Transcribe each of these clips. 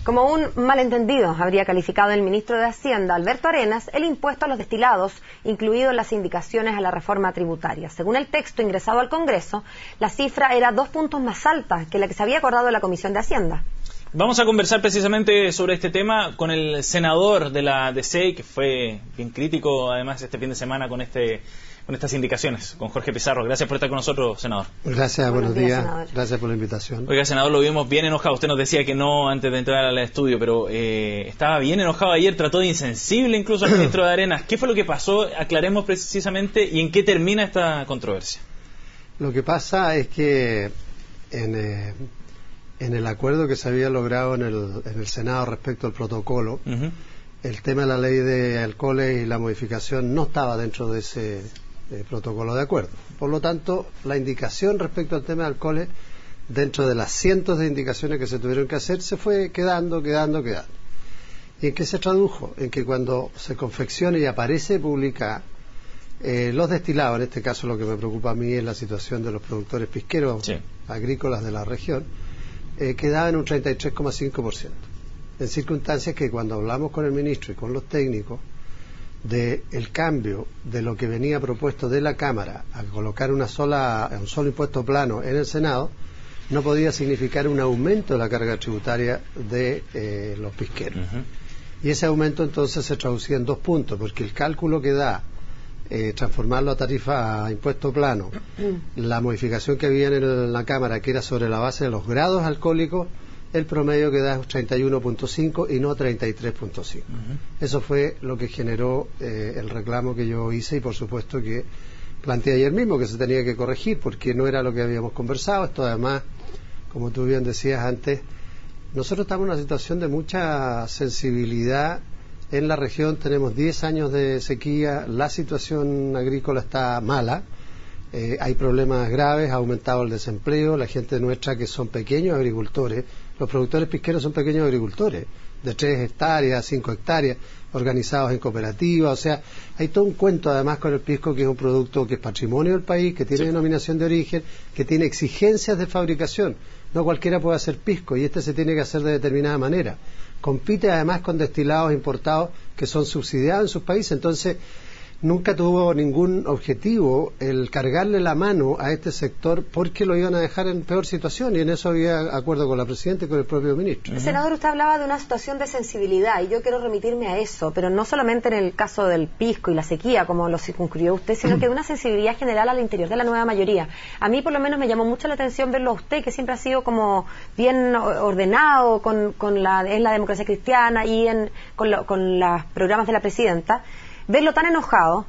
Como un malentendido, habría calificado el ministro de Hacienda, Alberto Arenas, el impuesto a los destilados, incluido en las indicaciones a la reforma tributaria. Según el texto ingresado al Congreso, la cifra era 2 puntos más alta que la que se había acordado en la Comisión de Hacienda. Vamos a conversar precisamente sobre este tema con el senador de la DC, que fue bien crítico además este fin de semana con estas indicaciones, con Jorge Pizarro. Gracias por estar con nosotros, senador. Gracias, buenos días. Gracias por la invitación. Oiga, senador, lo vimos bien enojado. Usted nos decía que no antes de entrar al estudio, pero estaba bien enojado ayer, trató de insensible incluso al ministro de Arenas. ¿Qué fue lo que pasó? Aclaremos precisamente y en qué termina esta controversia. Lo que pasa es que en el acuerdo que se había logrado en el Senado respecto al protocolo, el tema de la ley de alcoholes y la modificación no estaba dentro de ese protocolo de acuerdo. Por lo tanto, la indicación respecto al tema de alcoholes, dentro de las cientos de indicaciones que se tuvieron que hacer, se fue quedando. ¿Y en qué se tradujo? En que cuando se confecciona y aparece pública los destilados, en este caso lo que me preocupa a mí es la situación de los productores pisqueros agrícolas de la región, quedaba en un 33,5%. En circunstancias que cuando hablamos con el ministro y con los técnicos del cambio de lo que venía propuesto de la Cámara a colocar un solo impuesto plano en el Senado, no podía significar un aumento de la carga tributaria de los pisqueros. Y ese aumento entonces se traducía en 2 puntos, porque el cálculo que da transformarlo a tarifa a impuesto plano, la modificación que había en la Cámara, que era sobre la base de los grados alcohólicos, el promedio que da es 31.5 y no 33.5. Eso fue lo que generó el reclamo que yo hice y por supuesto que planteé ayer mismo que se tenía que corregir porque no era lo que habíamos conversado. Esto además, como tú bien decías antes, nosotros estamos en una situación de mucha sensibilidad. En la región tenemos 10 años de sequía, la situación agrícola está mala, hay problemas graves, ha aumentado el desempleo, la gente nuestra que son pequeños agricultores, los productores pisqueros son pequeños agricultores, de 3 hectáreas, 5 hectáreas, organizados en cooperativas, o sea, hay todo un cuento además con el pisco, que es un producto que es patrimonio del país, que tiene denominación de origen, que tiene exigencias de fabricación. No cualquiera puede hacer pisco y este se tiene que hacer de determinada manera. Compite además con destilados importados que son subsidiados en sus países, entonces nunca tuvo ningún objetivo el cargarle la mano a este sector porque lo iban a dejar en peor situación y en eso había acuerdo con la Presidenta y con el propio ministro. Senador, usted hablaba de una situación de sensibilidad y yo quiero remitirme a eso, pero no solamente en el caso del pisco y la sequía como lo circunscribió usted, sino que de una sensibilidad general al interior de la nueva mayoría. A mí por lo menos me llamó mucho la atención verlo a usted, que siempre ha sido como bien ordenado en la democracia cristiana y con los programas de la Presidenta, verlo tan enojado,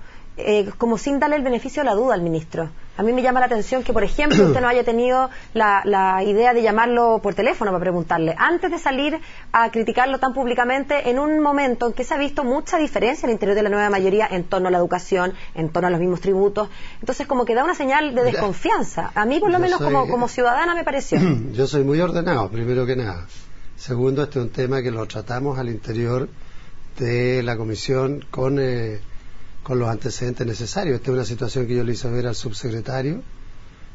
como sin darle el beneficio de la duda al ministro. A mí me llama la atención que, por ejemplo, usted no haya tenido la idea de llamarlo por teléfono para preguntarle, antes de salir a criticarlo tan públicamente, en un momento en que se ha visto mucha diferencia en el interior de la nueva mayoría en torno a la educación, en torno a los mismos tributos. Entonces, como que da una señal de desconfianza. A mí, por lo menos, como ciudadana, me pareció. Yo soy muy ordenado, primero que nada. Segundo, este es un tema que lo tratamos al interior de la comisión con los antecedentes necesarios. Esta es una situación que yo le hice ver al subsecretario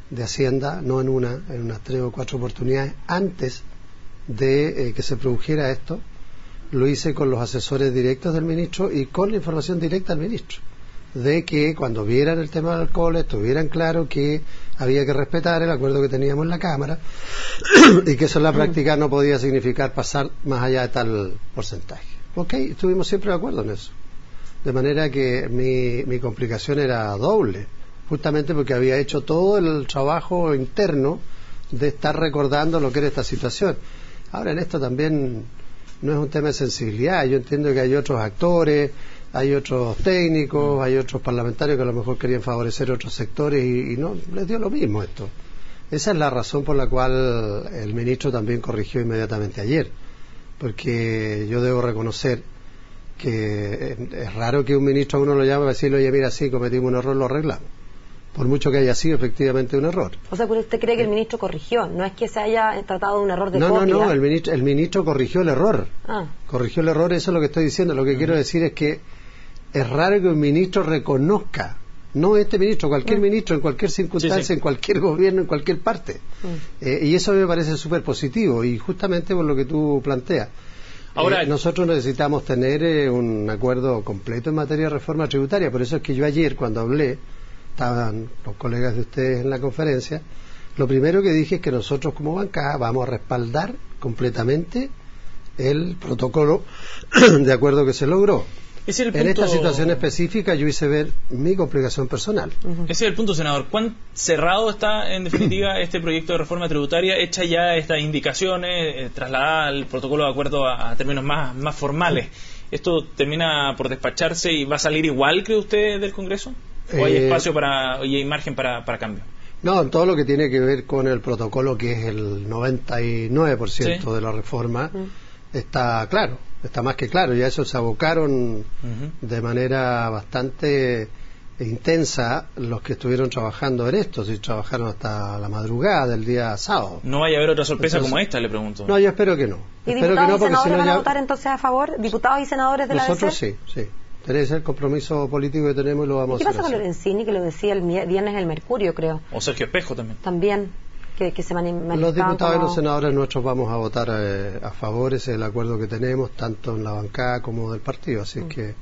de Hacienda, no en unas 3 o 4 oportunidades, antes de que se produjera esto. Lo hice con los asesores directos del ministro y con la información directa al ministro, de que cuando vieran el tema del alcohol estuvieran claro que había que respetar el acuerdo que teníamos en la Cámara y que eso en la práctica no podía significar pasar más allá de tal porcentaje. Ok, estuvimos siempre de acuerdo en eso. De manera que mi complicación era doble, justamente porque había hecho todo el trabajo interno de estar recordando lo que era esta situación. Ahora, en esto también no es un tema de sensibilidad. Yo entiendo que hay otros actores, hay otros técnicos, hay otros parlamentarios que a lo mejor querían favorecer otros sectores y no les dio lo mismo esto. Esa es la razón por la cual el ministro también corrigió inmediatamente ayer. Porque yo debo reconocer que es raro que un ministro a uno lo llame a decirle, oye, mira, sí, cometimos un error, lo arreglamos. Por mucho que haya sido efectivamente un error. O sea, ¿usted cree que el ministro corrigió? No es que se haya tratado de un error de copia. No, el ministro corrigió el error. Corrigió el error, eso es lo que estoy diciendo. Lo que quiero decir es que es raro que un ministro reconozca, no este ministro, cualquier ministro, en cualquier circunstancia, en cualquier gobierno, en cualquier parte. Y eso me parece súper positivo, y justamente por lo que tú planteas. Ahora, nosotros necesitamos tener un acuerdo completo en materia de reforma tributaria. Por eso es que yo ayer, cuando hablé, estaban los colegas de ustedes en la conferencia, lo primero que dije es que nosotros como bancada vamos a respaldar completamente el protocolo de acuerdo que se logró. En esta situación específica yo hice ver mi complicación personal. Ese es el punto, senador. ¿Cuán cerrado está, en definitiva, este proyecto de reforma tributaria? Hecha ya estas indicaciones, trasladada el protocolo de acuerdo a términos más formales. ¿Esto termina por despacharse y va a salir igual, cree usted, del Congreso? ¿O hay espacio y hay margen para cambio? No, en todo lo que tiene que ver con el protocolo, que es el 99% de la reforma, está claro. Está más que claro, ya eso se abocaron de manera bastante intensa los que estuvieron trabajando en esto, si trabajaron hasta la madrugada del día sábado. ¿No vaya a haber otra sorpresa como esta, le pregunto? No, yo espero que no. ¿Y diputados y senadores van a votar entonces a favor? ¿Diputados y senadores de la ADC? Nosotros sí. Ese es el compromiso político que tenemos y lo vamos a hacer. ¿Qué pasa con Lorenzini, que lo decía el viernes en el Mercurio, creo? O Sergio Espejo también. También. Que se los diputados y los senadores nuestros vamos a votar a favor, ese es el acuerdo que tenemos, tanto en la bancada como del partido, así que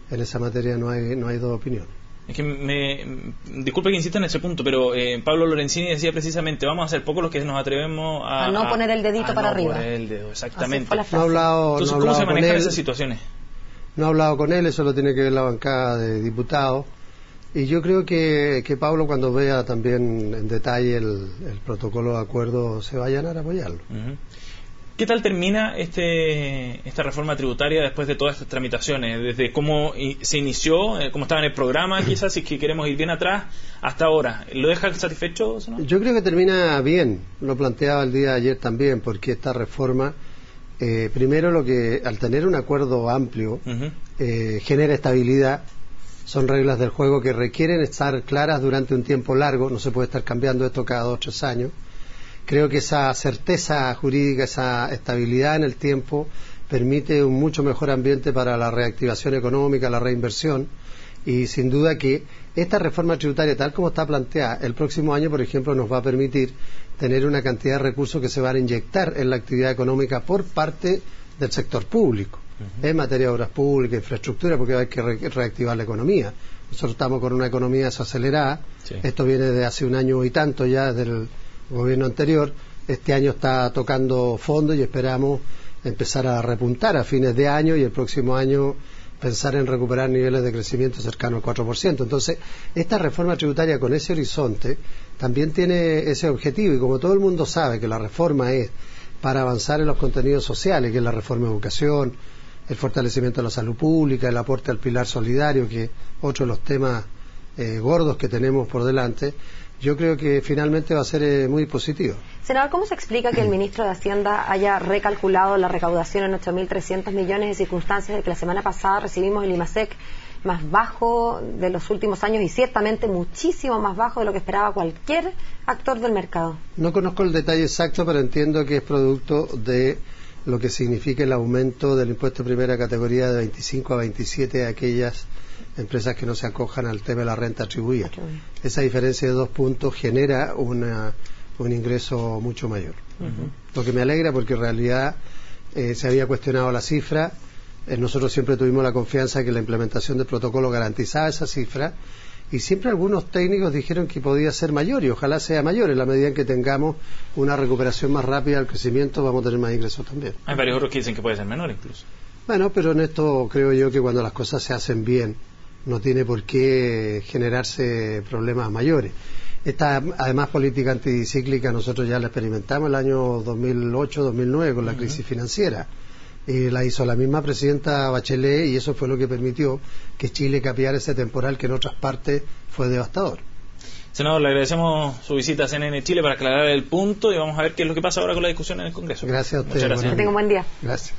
en esa materia no hay dos opiniones. Es que disculpe que insista en ese punto, pero Pablo Lorenzini decía precisamente, vamos a ser pocos los que nos atrevemos a no poner el dedito para arriba. Poner el dedo, exactamente. Entonces, ¿cómo se manejan esas situaciones? No he hablado con él, eso lo tiene que ver la bancada de diputados. Y yo creo que Pablo, cuando vea también en detalle el protocolo de acuerdo, se va a allanar a apoyarlo. ¿Qué tal termina esta reforma tributaria después de todas estas tramitaciones? Desde cómo se inició, cómo estaba en el programa, quizás, si es que queremos ir bien atrás, hasta ahora. ¿Lo deja satisfecho, senador? Yo creo que termina bien, lo planteaba el día de ayer también, porque esta reforma, primero al tener un acuerdo amplio, genera estabilidad. Son reglas del juego que requieren estar claras durante un tiempo largo, no se puede estar cambiando esto cada 2 o 3 años. Creo que esa certeza jurídica, esa estabilidad en el tiempo, permite un mucho mejor ambiente para la reactivación económica, la reinversión, y sin duda que esta reforma tributaria, tal como está planteada, el próximo año, por ejemplo, nos va a permitir tener una cantidad de recursos que se van a inyectar en la actividad económica por parte del sector público. En materia de obras públicas, infraestructura, porque hay que reactivar la economía. Nosotros estamos con una economía desacelerada. Esto viene de hace un año y tanto ya, desde el gobierno anterior. Este año está tocando fondo y esperamos empezar a repuntar a fines de año y el próximo año pensar en recuperar niveles de crecimiento cercano al 4%. Entonces, esta reforma tributaria con ese horizonte también tiene ese objetivo, y como todo el mundo sabe que la reforma es para avanzar en los contenidos sociales, que es la reforma de educación, el fortalecimiento de la salud pública, el aporte al pilar solidario, que es otro de los temas gordos que tenemos por delante, yo creo que finalmente va a ser muy positivo. Senador, ¿cómo se explica que el ministro de Hacienda haya recalculado la recaudación en 8.300 millones en circunstancias de que la semana pasada recibimos el IMASEC más bajo de los últimos años y ciertamente muchísimo más bajo de lo que esperaba cualquier actor del mercado? No conozco el detalle exacto, pero entiendo que es producto de lo que significa el aumento del impuesto de primera categoría de 25 a 27 a aquellas empresas que no se acojan al tema de la renta atribuida. Esa diferencia de 2 puntos genera un ingreso mucho mayor. Lo que me alegra, porque en realidad se había cuestionado la cifra. Nosotros siempre tuvimos la confianza que la implementación del protocolo garantizaba esa cifra, y siempre algunos técnicos dijeron que podía ser mayor, y ojalá sea mayor. En la medida en que tengamos una recuperación más rápida del crecimiento, vamos a tener más ingresos también. Hay varios otros que dicen que puede ser menor incluso. Bueno, pero en esto creo yo que cuando las cosas se hacen bien, no tiene por qué generarse problemas mayores. Esta, además, política anticíclica nosotros ya la experimentamos el año 2008-2009 con la crisis financiera. La hizo la misma presidenta Bachelet, y eso fue lo que permitió que Chile capeara ese temporal que en otras partes fue devastador. Senador, le agradecemos su visita a CNN Chile para aclarar el punto, y vamos a ver qué es lo que pasa ahora con la discusión en el Congreso. Gracias a usted. Muchas gracias. Que tenga un buen día. Gracias.